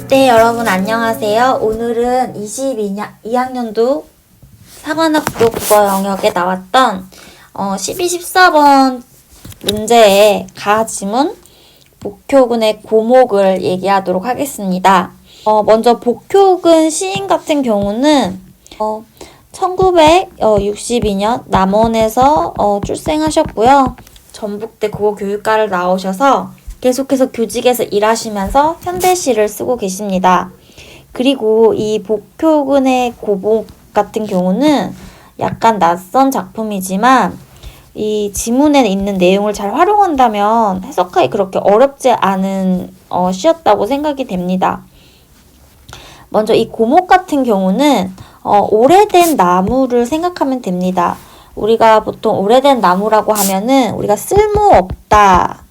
네, 여러분 안녕하세요. 오늘은 22학년도 사관학교 국어 영역에 나왔던 12, 14번 문제의 가지문 복효근의 고목을 얘기하도록 하겠습니다. 먼저 복효근 시인 같은 경우는 1962년 남원에서 출생하셨고요. 전북대 국어교육과를 나오셔서 계속해서 교직에서 일하시면서 현대시를 쓰고 계십니다. 그리고 이 복효근의 고목 같은 경우는 약간 낯선 작품이지만 이 지문에 있는 내용을 잘 활용한다면 해석하기 그렇게 어렵지 않은 시였다고 생각이 됩니다. 먼저 이 고목 같은 경우는 오래된 나무를 생각하면 됩니다. 우리가 보통 오래된 나무라고 하면은 우리가 쓸모없다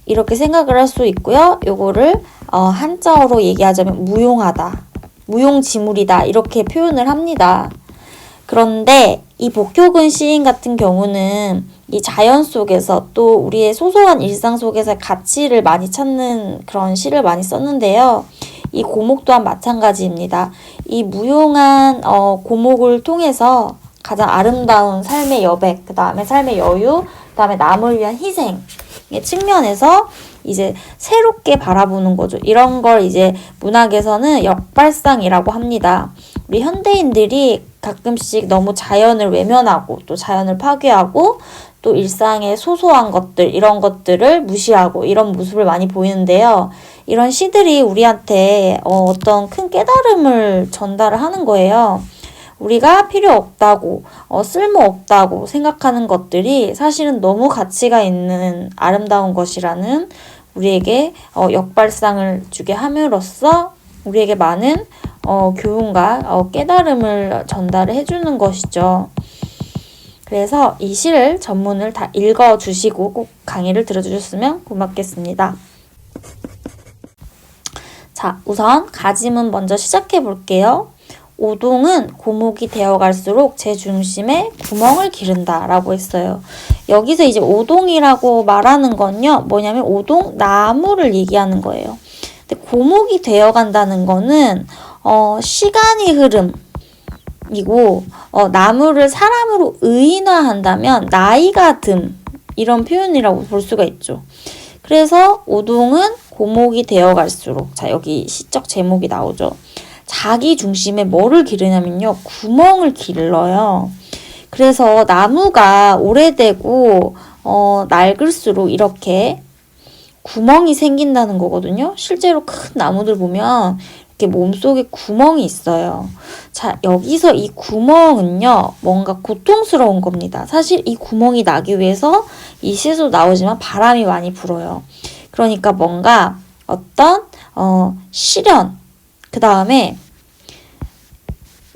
이렇게 생각을 할 수 있고요. 요거를 한자어로 얘기하자면 무용하다, 무용지물이다 이렇게 표현을 합니다. 그런데 이 복효근 시인 같은 경우는 이 자연 속에서 또 우리의 소소한 일상 속에서 가치를 많이 찾는 그런 시를 많이 썼는데요. 이 고목 또한 마찬가지입니다. 이 무용한 고목을 통해서 가장 아름다운 삶의 여백, 그 다음에 삶의 여유, 그 다음에 남을 위한 희생 측면에서 이제 새롭게 바라보는 거죠. 이런 걸 이제 문학에서는 역발상이라고 합니다. 우리 현대인들이 가끔씩 너무 자연을 외면하고 또 자연을 파괴하고 또 일상의 소소한 것들 이런 것들을 무시하고 이런 모습을 많이 보이는데요. 이런 시들이 우리한테 어떤 큰 깨달음을 전달을 하는 거예요. 우리가 필요 없다고, 쓸모 없다고 생각하는 것들이 사실은 너무 가치가 있는 아름다운 것이라는 우리에게 역발상을 주게 함으로써 우리에게 많은 교훈과 깨달음을 전달을 해주는 것이죠. 그래서 이 시를 전문을 다 읽어주시고 꼭 강의를 들어주셨으면 고맙겠습니다. 자, 우선 가지문 먼저 시작해 볼게요. 오동은 고목이 되어갈수록 제 중심에 구멍을 기른다 라고 했어요. 여기서 이제 오동이라고 말하는 건요, 뭐냐면 오동 나무를 얘기하는 거예요. 근데 고목이 되어간다는 거는 시간이 흐름이고 나무를 사람으로 의인화한다면 나이가 듦 이런 표현이라고 볼 수가 있죠. 그래서 오동은 고목이 되어갈수록, 자 여기 시적 제목이 나오죠. 자기 중심에 뭐를 기르냐면요, 구멍을 길러요. 그래서 나무가 오래되고 낡을수록 이렇게 구멍이 생긴다는 거거든요. 실제로 큰 나무들 보면 이렇게 몸속에 구멍이 있어요. 자, 여기서 이 구멍은요, 뭔가 고통스러운 겁니다. 사실 이 구멍이 나기 위해서 이 시에서 나오지만 바람이 많이 불어요. 그러니까 뭔가 어떤 시련, 그 다음에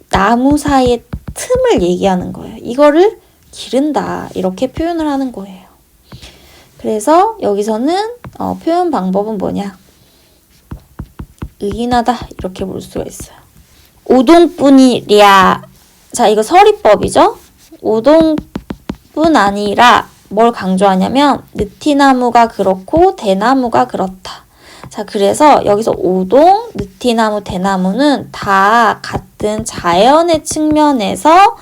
나무 사이의 틈을 얘기하는 거예요. 이거를 기른다 이렇게 표현을 하는 거예요. 그래서 여기서는 표현 방법은 뭐냐? 의인하다 이렇게 볼 수가 있어요. 오동뿐이랴. 자, 이거 서리법이죠? 오동뿐 아니라 뭘 강조하냐면 느티나무가 그렇고 대나무가 그렇다. 자, 그래서 여기서 오동, 느티나무, 대나무는 다 같은 자연의 측면에서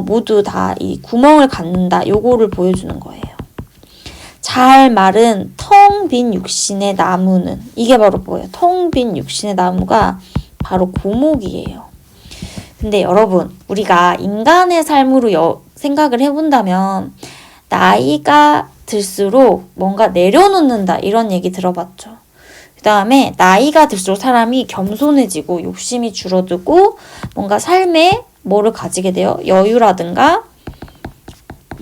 모두 다 이 구멍을 갖는다. 요거를 보여주는 거예요. 잘 마른 텅 빈 육신의 나무는, 이게 바로 뭐예요? 텅 빈 육신의 나무가 바로 고목이에요. 근데 여러분, 우리가 인간의 삶으로 생각을 해본다면 나이가 들수록 뭔가 내려놓는다 이런 얘기 들어봤죠. 그 다음에 나이가 들수록 사람이 겸손해지고 욕심이 줄어들고 뭔가 삶에 뭐를 가지게 돼요? 여유라든가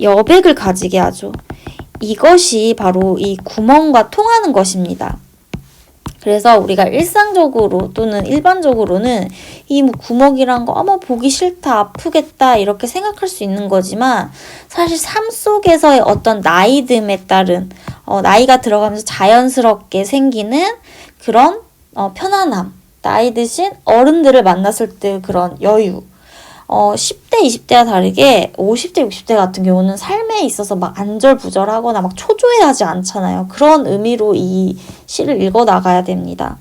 여백을 가지게 하죠. 이것이 바로 이 구멍과 통하는 것입니다. 그래서 우리가 일상적으로 또는 일반적으로는 이 구멍이란 거 보기 싫다, 아프겠다 이렇게 생각할 수 있는 거지만 사실 삶 속에서의 어떤 나이듦에 따른 나이가 들어가면서 자연스럽게 생기는 그런 편안함, 나이 드신 어른들을 만났을 때 그런 여유, 10대, 20대와 다르게 50대, 60대 같은 경우는 삶에 있어서 막 안절부절하거나 막 초조해하지 않잖아요. 그런 의미로 이 시를 읽어 나가야 됩니다.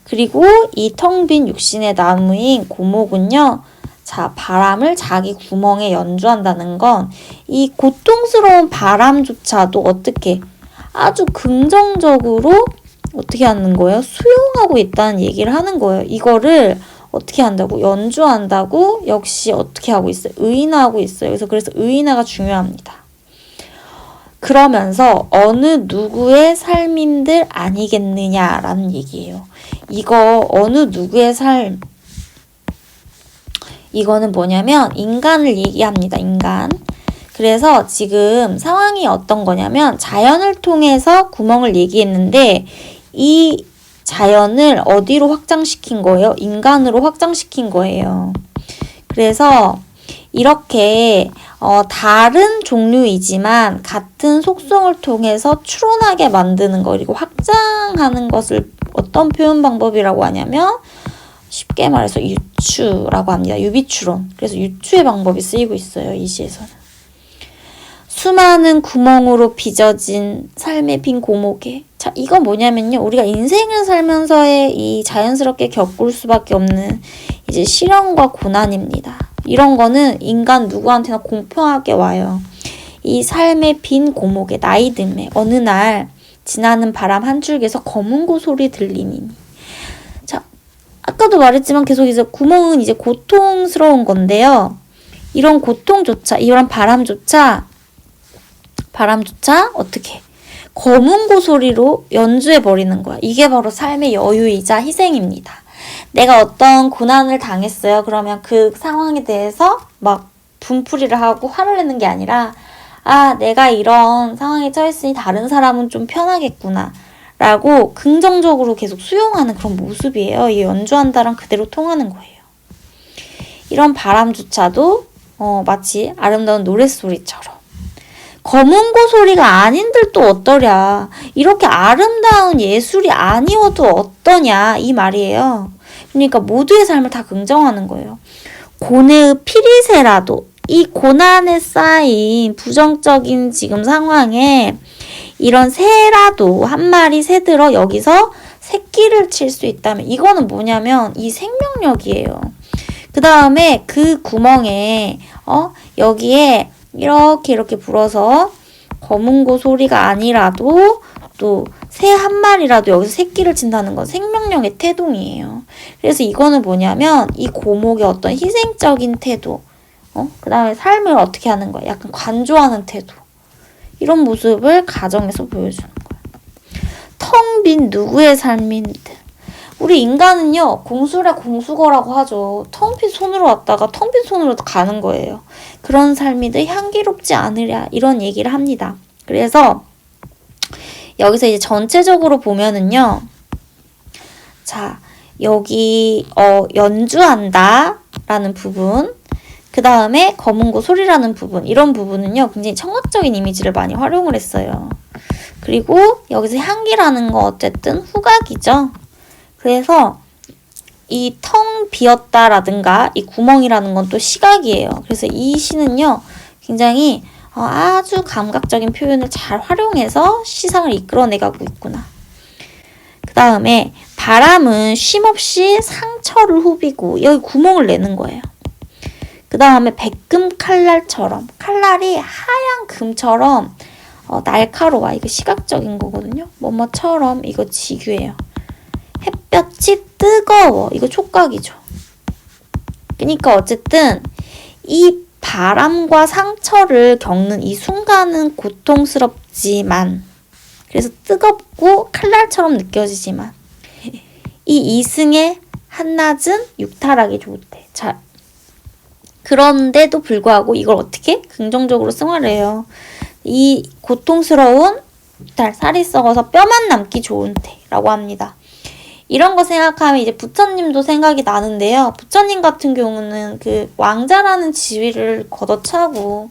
그리고 이 텅 빈 육신의 나무인 고목은요. 자, 바람을 자기 구멍에 연주한다는 건 이 고통스러운 바람조차도 어떻게 아주 긍정적으로 어떻게 하는 거예요? 수용하고 있다는 얘기를 하는 거예요. 이거를 어떻게 한다고? 연주한다고? 역시 어떻게 하고 있어요? 의인화하고 있어요. 그래서 의인화가 중요합니다. 그러면서 어느 누구의 삶인들 아니겠느냐라는 얘기예요. 이거 어느 누구의 삶, 이거는 뭐냐면 인간을 얘기합니다. 인간. 그래서 지금 상황이 어떤 거냐면 자연을 통해서 구멍을 얘기했는데 이 자연을 어디로 확장시킨 거예요? 인간으로 확장시킨 거예요. 그래서 이렇게 다른 종류이지만 같은 속성을 통해서 추론하게 만드는 거, 그리고 확장하는 것을 어떤 표현 방법이라고 하냐면 쉽게 말해서 유추라고 합니다. 유비추론. 그래서 유추의 방법이 쓰이고 있어요. 이 시에서는. 수많은 구멍으로 빚어진 삶의 빈 고목에. 자, 이건 뭐냐면요. 우리가 인생을 살면서의 이 자연스럽게 겪을 수밖에 없는 이제 시련과 고난입니다. 이런 거는 인간 누구한테나 공평하게 와요. 이 삶의 빈 고목에 나이 듦에 어느 날 지나는 바람 한 줄기에서 검은고 소리 들리니. 자, 아까도 말했지만 계속 이제 구멍은 이제 고통스러운 건데요. 이런 고통조차, 이런 바람조차 어떻게 검은고 소리로 연주해버리는 거야. 이게 바로 삶의 여유이자 희생입니다. 내가 어떤 고난을 당했어요. 그러면 그 상황에 대해서 막 분풀이를 하고 화를 내는 게 아니라 아, 내가 이런 상황에 처했으니 다른 사람은 좀 편하겠구나 라고 긍정적으로 계속 수용하는 그런 모습이에요. 이 연주한다랑 그대로 통하는 거예요. 이런 바람조차도 마치 아름다운 노랫소리처럼 검은고 소리가 아닌들 또 어떠랴. 이렇게 아름다운 예술이 아니어도 어떠냐 이 말이에요. 그러니까 모두의 삶을 다 긍정하는 거예요. 고뇌의 피리새라도 이 고난에 쌓인 부정적인 지금 상황에 이런 새라도 한 마리 새들어 여기서 새끼를 칠 수 있다면 이거는 뭐냐면 이 생명력이에요. 그 다음에 그 구멍에 여기에 이렇게 불어서 검은고 소리가 아니라도 또 새 한 마리라도 여기서 새끼를 친다는 건 생명력의 태동이에요. 그래서 이거는 뭐냐면 이 고목의 어떤 희생적인 태도, 그 다음에 삶을 어떻게 하는 거야? 약간 관조하는 태도. 이런 모습을 가정에서 보여주는 거예요. 텅 빈 누구의 삶인들. 우리 인간은요, 공술의 공수거라고 하죠. 텅 빈 손으로 왔다가 텅 빈 손으로 가는 거예요. 그런 삶이들 향기롭지 않으랴, 이런 얘기를 합니다. 그래서 여기서 이제 전체적으로 보면은요, 자, 여기, 연주한다 라는 부분, 그 다음에 검은고 소리라는 부분, 이런 부분은요, 굉장히 청각적인 이미지를 많이 활용을 했어요. 그리고 여기서 향기라는 거 어쨌든 후각이죠. 그래서 이 텅 비었다라든가 이 구멍이라는 건 또 시각이에요. 그래서 이 시는요, 굉장히 아주 감각적인 표현을 잘 활용해서 시상을 이끌어내가고 있구나. 그 다음에 바람은 쉼없이 상처를 후비고 여기 구멍을 내는 거예요. 그 다음에 백금 칼날처럼 칼날이 하얀 금처럼 날카로워. 이거 시각적인 거거든요. 뭐뭐처럼 이거 지규예요. 햇볕이 뜨거워. 이거 촉각이죠. 그러니까 어쨌든 이 바람과 상처를 겪는 이 순간은 고통스럽지만 그래서 뜨겁고 칼날처럼 느껴지지만 이 이승의 한낮은 육탈하기 좋대. 자, 그런데도 불구하고 이걸 어떻게 긍정적으로 승화해요. 이 고통스러운 육탈, 살이 썩어서 뼈만 남기 좋은 때라고 합니다. 이런 거 생각하면 이제 부처님도 생각이 나는데요. 부처님 같은 경우는 그 왕자라는 지위를 걷어차고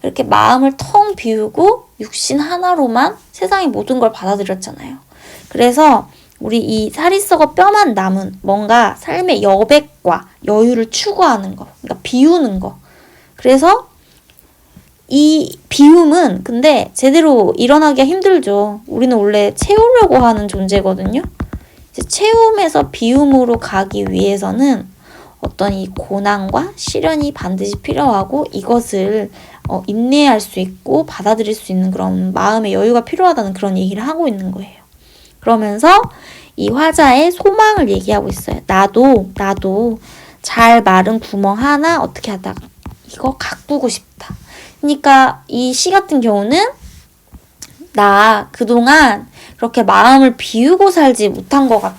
이렇게 마음을 텅 비우고 육신 하나로만 세상의 모든 걸 받아들였잖아요. 그래서 우리 이 살이 썩어 뼈만 남은 뭔가 삶의 여백과 여유를 추구하는 거. 그러니까 비우는 거. 그래서 이 비움은 근데 제대로 일어나기가 힘들죠. 우리는 원래 채우려고 하는 존재거든요. 이제 채움에서 비움으로 가기 위해서는 어떤 이 고난과 시련이 반드시 필요하고 이것을 인내할 수 있고 받아들일 수 있는 그런 마음의 여유가 필요하다는 그런 얘기를 하고 있는 거예요. 그러면서 이 화자의 소망을 얘기하고 있어요. 나도 잘 마른 구멍 하나 어떻게 하다가 이거 가꾸고 싶다. 그러니까 이 시 같은 경우는 나 그동안 그렇게 마음을 비우고 살지 못한 것 같아.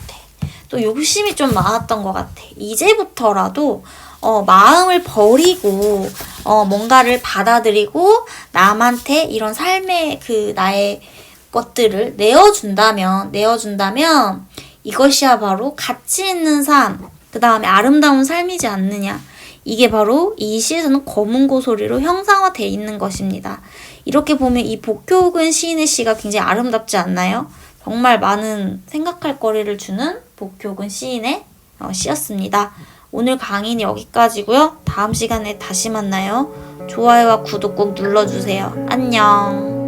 또 욕심이 좀 많았던 것 같아. 이제부터라도 마음을 버리고 뭔가를 받아들이고 남한테 이런 삶의 그 나의 것들을 내어준다면 이것이야 바로 가치 있는 삶, 그 다음에 아름다운 삶이지 않느냐. 이게 바로 이 시에서는 검은고 소리로 형상화되어 있는 것입니다. 이렇게 보면 이 복효근 시인의 시가 굉장히 아름답지 않나요? 정말 많은 생각할 거리를 주는 복효근 시인의 시였습니다. 오늘 강의는 여기까지고요. 다음 시간에 다시 만나요. 좋아요와 구독 꼭 눌러주세요. 안녕.